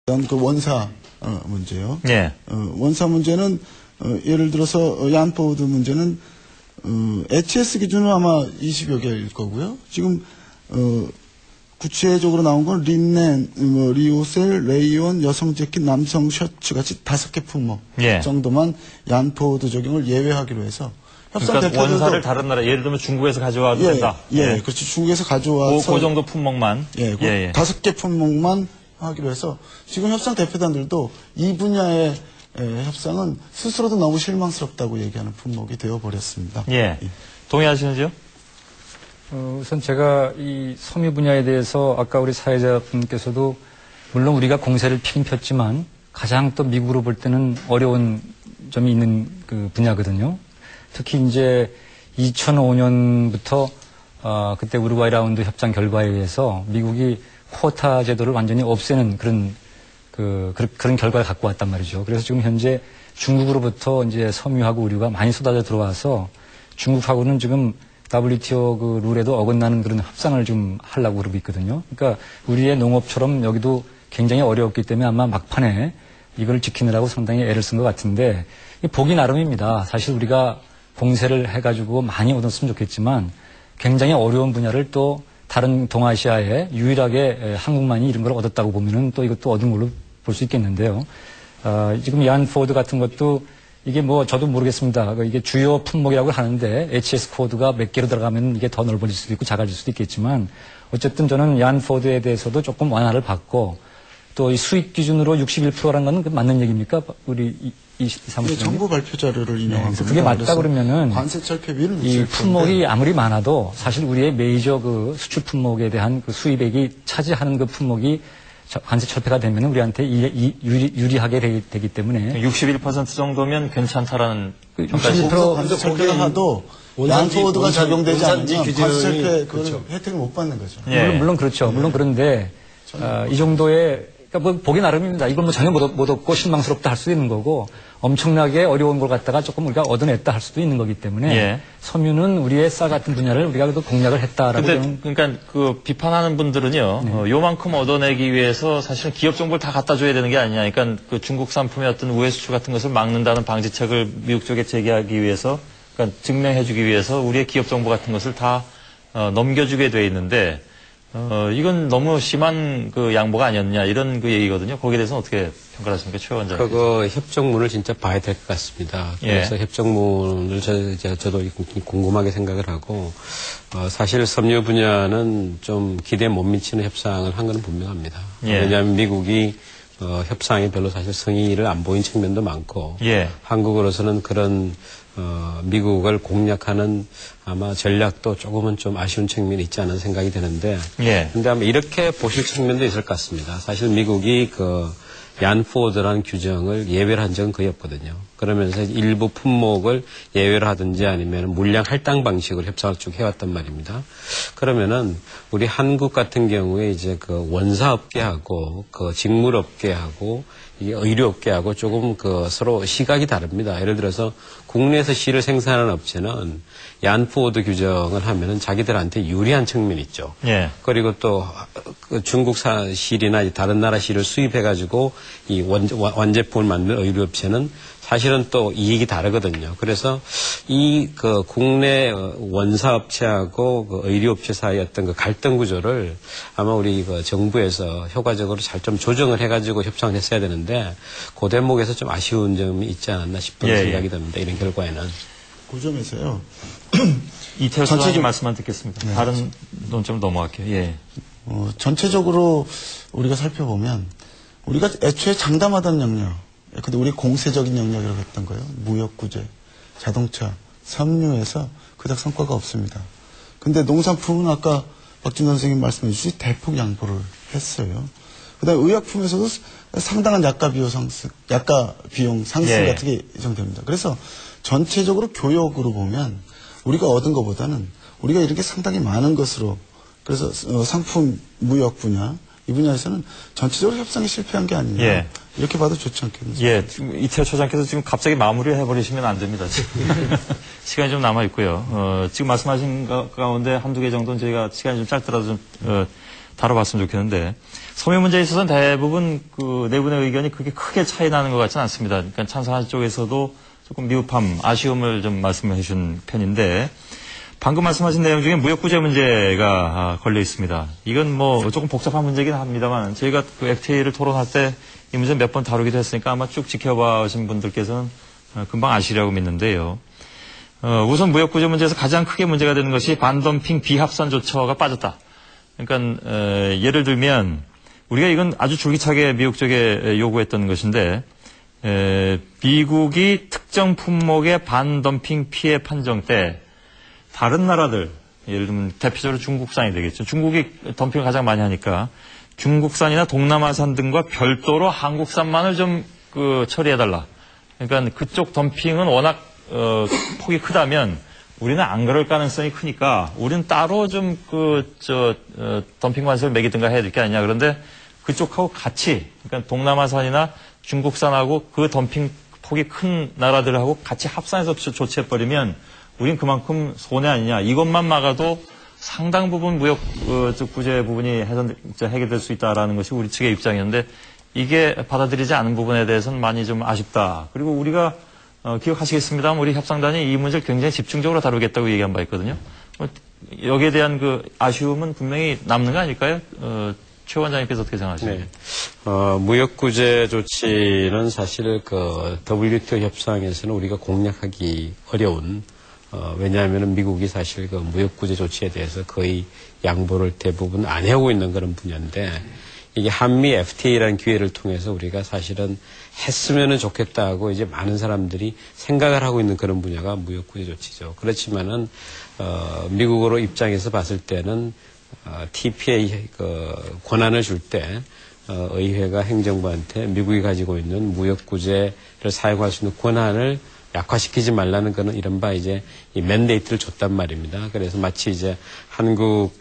그 원사 문제요. 예. 원사 문제는 예를 들어서 얀포우드 문제는 HS 기준으로 아마 20여 개일 거고요. 지금 구체적으로 나온 건 린넨, 리오셀, 레이온, 여성 재킷, 남성 셔츠 같이 5개 품목 정도만 얀포우드 적용을 예외하기로 해서 협상 그러니까 대표들도 원사를 다른 나라, 예를 들면 중국에서 가져와도 된다. 그렇지. 중국에서 가져와서 그 정도 품목만. 5개 품목만 하기로 해서 지금 협상 대표단들도 이 분야의 협상은 스스로도 너무 실망스럽다고 얘기하는 품목이 되어버렸습니다. 동의하시는지요? 우선 제가 이 섬유 분야에 대해서 아까 우리 사회자분께서도 물론 우리가 공세를 피긴 폈지만 가장 또 미국으로 볼 때는 어려운 점이 있는 그 분야거든요. 특히 이제 2005년부터 그때 우루과이 라운드 협상 결과에 의해서 미국이 쿼타 제도를 완전히 없애는 그런 결과를 갖고 왔단 말이죠. 그래서 지금 현재 중국으로부터 이제 섬유하고 의류가 많이 쏟아져 들어와서 중국하고는 지금 WTO 그 룰에도 어긋나는 그런 협상을 좀 하려고 그러고 있거든요. 그러니까 우리의 농업처럼 여기도 굉장히 어려웠기 때문에 아마 막판에 이걸 지키느라고 상당히 애를 쓴 것 같은데 보기 나름입니다. 사실 우리가 공세를 해가지고 많이 얻었으면 좋겠지만 굉장히 어려운 분야를 또 다른 동아시아에 유일하게 한국만이 이런 걸 얻었다고 보면은 또 이것도 얻은 걸로 볼 수 있겠는데요. 지금 얀포드 같은 것도 이게 뭐 저도 모르겠습니다. 이게 주요 품목이라고 하는데 HS 코드가 몇 개로 들어가면 이게 더 넓어질 수도 있고 작아질 수도 있겠지만 어쨌든 저는 얀포드에 대해서도 조금 완화를 받고 또 이 수입 기준으로 61%라는 건 맞는 얘기입니까? 우리 이 사무실 정부 발표 자료를 인용한 겁니다. 그게 맞다 그러면은 관세 철폐비는 이 품목이 아무리 많아도 사실 우리의 메이저 그 수출 품목에 대한 그 수입액이 차지하는 그 품목이 관세 철폐가 되면 우리한테 유리하게 되기 때문에 61% 정도면 괜찮다라는 평가죠. 관세 철폐가 하도 얀포드가 적용되지 않으면 관세 철폐 그렇죠. 혜택을 못 받는 거죠. 물론 그렇죠. 물론 그런데 이 정도의 그러니까 뭐 보기 나름입니다. 이건 뭐 전혀 못 얻고 실망스럽다 할 수도 있는 거고 엄청나게 어려운 걸 갖다가 조금 우리가 얻어냈다 할 수도 있는 거기 때문에 섬유는 우리의 쌀 같은 분야를 우리가 그래도 공략을 했다라고. 그러니까 그 비판하는 분들은요, 요만큼 얻어내기 위해서 사실은 기업 정보를 다 갖다 줘야 되는 게 아니냐. 그러니까 그 중국 상품의 어떤 우회 수출 같은 것을 막는다는 방지책을 미국 쪽에 제기하기 위해서, 그러니까 증명해주기 위해서 우리의 기업 정보 같은 것을 다 넘겨주게 돼 있는데. 이건 너무 심한 그 양보가 아니었냐 이런 그 얘기거든요. 거기에 대해서는 어떻게 평가를 하십니까, 최 원장님? 그거 협정문을 진짜 봐야 될 것 같습니다. 그래서 협정문을 저도 궁금하게 생각을 하고 사실 섬유 분야는 좀 기대에 못 미치는 협상을 한 건 분명합니다. 왜냐하면 미국이 협상에 별로 사실 성의를 안 보인 측면도 많고 한국으로서는 그런 미국을 공략하는 아마 전략도 조금은 좀 아쉬운 측면이 있지 않은 생각이 드는데 근데 아마 이렇게 보실 측면도 있을 것 같습니다. 사실 미국이 그 얀포드라는 규정을 예외로 한 적은 거의 없거든요. 그러면서 일부 품목을 예외로 하든지 아니면 물량 할당 방식으로 협상을 쭉 해왔단 말입니다. 그러면은 우리 한국 같은 경우에 이제 그 원사업계하고 그 직물업계하고 이 의료업계하고 조금 그 서로 시각이 다릅니다. 예를 들어서 국내에서 실을 생산하는 업체는 얀포드 규정을 하면은 자기들한테 유리한 측면이 있죠. 그리고 또 그 중국산 실이나 다른 나라 실을 수입해가지고 이 완제품을 만드는 의료업체는 사실은 또 이익이 다르거든요. 그래서 이 그 국내 원사업체하고 그 의료업체 사이의 어떤 그 갈등 구조를 아마 우리 그 정부에서 효과적으로 잘 좀 조정을 해가지고 협상을 했어야 되는데 그 대목에서 좀 아쉬운 점이 있지 않았나 싶은 생각이 듭니다. 이런 결과에는. 그 점에서요. 이태호 소장님 말씀만 듣겠습니다. 다른 논점 넘어갈게요. 전체적으로 우리가 살펴보면 우리가 애초에 장담하던 영역, 근데 우리 공세적인 영역이라고 했던 거예요. 무역구제, 자동차, 섬유에서 그닥 성과가 없습니다. 근데 농산품은 아까 박진원 선생님 말씀해 주듯이 대폭 양보를 했어요. 그 다음에 의약품에서도 상당한 약가 비용 상승 같은 게 예정됩니다. 그래서 전체적으로 교역으로 보면 우리가 얻은 것보다는 우리가 이렇게 상당히 많은 것으로 그래서 상품 무역 분야 이 분야에서는 전체적으로 협상이 실패한 게 아니냐 이렇게 봐도 좋지 않겠습니까? 지금 이태호 처장께서 지금 갑자기 마무리를 해버리시면 안 됩니다. 지금 시간이 좀 남아 있고요. 지금 말씀하신 가운데 한두 개 정도는 저희가 시간이 좀 짧더라도 좀 다뤄봤으면 좋겠는데 섬유 문제에 있어서는 대부분 그 내분의 의견이 그렇게 크게 차이 나는 것 같지는 않습니다. 그러니까 찬성하는 쪽에서도 조금 미흡함, 아쉬움을 좀 말씀해 주신 편인데, 방금 말씀하신 내용 중에 무역구제 문제가 걸려 있습니다. 이건 뭐 조금 복잡한 문제긴 합니다만, 저희가 그 FTA를 토론할 때 이 문제 몇 번 다루기도 했으니까 아마 쭉 지켜봐오신 분들께서는 금방 아시리라고 믿는데요. 우선 무역구제 문제에서 가장 크게 문제가 되는 것이 반덤핑 비합산 조처가 빠졌다. 그러니까 예를 들면 우리가 이건 아주 줄기차게 미국 쪽에 요구했던 것인데, 미국이 특정 품목의 반덤핑 피해 판정 때 다른 나라들, 예를 들면 대표적으로 중국산이 되겠죠. 중국이 덤핑을 가장 많이 하니까 중국산이나 동남아산 등과 별도로 한국산만을 좀 처리해달라. 그러니까 그쪽 덤핑은 워낙 폭이 크다면 우리는 안 그럴 가능성이 크니까 우리는 따로 좀 덤핑 관세를 매기든가 해야 될 게 아니냐. 그런데 그쪽하고 같이, 그러니까 동남아산이나 중국산하고 그 덤핑 폭이 큰 나라들하고 같이 합산해서 조치해버리면 우린 그만큼 손해 아니냐. 이것만 막아도 상당 부분 무역 구제 부분이 해결될 수 있다라는 것이 우리 측의 입장이었는데, 이게 받아들이지 않은 부분에 대해서는 많이 좀 아쉽다. 그리고 우리가 기억하시겠습니다만 우리 협상단이 이 문제를 굉장히 집중적으로 다루겠다고 얘기한 바 있거든요. 여기에 대한 그 아쉬움은 분명히 남는 거 아닐까요? 최 원장님께서 어떻게 생각하십니까? 네. 무역구제 조치는 사실 그 WTO 협상에서는 우리가 공략하기 어려운, 왜냐하면 미국이 사실 그 무역구제 조치에 대해서 거의 양보를 대부분 안 해오고 있는 그런 분야인데, 이게 한미 FTA라는 기회를 통해서 우리가 사실은 했으면 좋겠다고 이제 많은 사람들이 생각을 하고 있는 그런 분야가 무역구제 조치죠. 그렇지만은, 미국으로 입장에서 봤을 때는, TPA 권한을 줄 때, 의회가 행정부한테 미국이 가지고 있는 무역구제를 사용할 수 있는 권한을 약화시키지 말라는 거는 이른바 이제 이 맨데이트를 줬단 말입니다. 그래서 마치 이제 한국